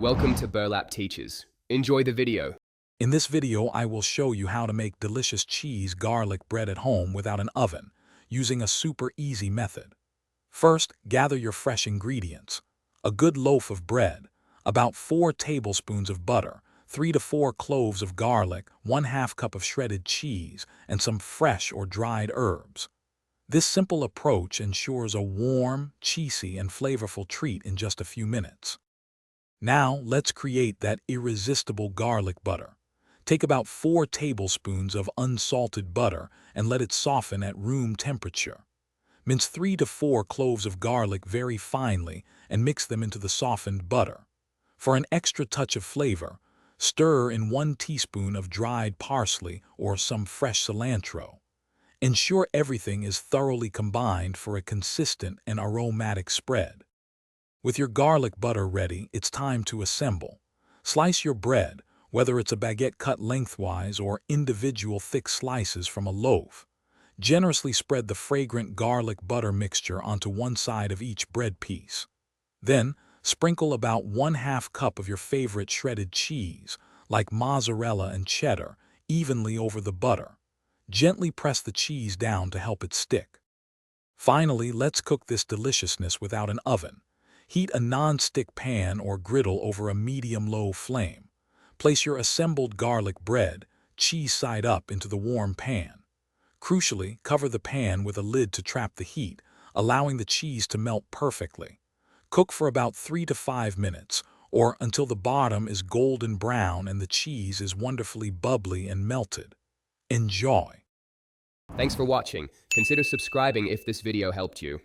Welcome to Burlap Teachers. Enjoy the video. In this video, I will show you how to make delicious cheese garlic bread at home without an oven, using a super easy method. First, gather your fresh ingredients. A good loaf of bread, about 4 tablespoons of butter, 3 to 4 cloves of garlic, 1/2 cup of shredded cheese, and some fresh or dried herbs. This simple approach ensures a warm, cheesy, and flavorful treat in just a few minutes. Now, let's create that irresistible garlic butter. Take about 4 tablespoons of unsalted butter and let it soften at room temperature. Mince 3 to 4 cloves of garlic very finely and mix them into the softened butter. For an extra touch of flavor, stir in 1 teaspoon of dried parsley or some fresh cilantro. Ensure everything is thoroughly combined for a consistent and aromatic spread. With your garlic butter ready, it's time to assemble. Slice your bread, whether it's a baguette cut lengthwise or individual thick slices from a loaf. Generously spread the fragrant garlic butter mixture onto one side of each bread piece. Then, sprinkle about 1/2 cup of your favorite shredded cheese, like mozzarella and cheddar, evenly over the butter. Gently press the cheese down to help it stick. Finally, let's cook this deliciousness without an oven. Heat a non-stick pan or griddle over a medium-low flame. Place your assembled garlic bread, cheese side up, into the warm pan. Crucially, cover the pan with a lid to trap the heat, allowing the cheese to melt perfectly. Cook for about 3 to 5 minutes, or until the bottom is golden brown and the cheese is wonderfully bubbly and melted. Enjoy! Thanks for watching. Consider subscribing if this video helped you.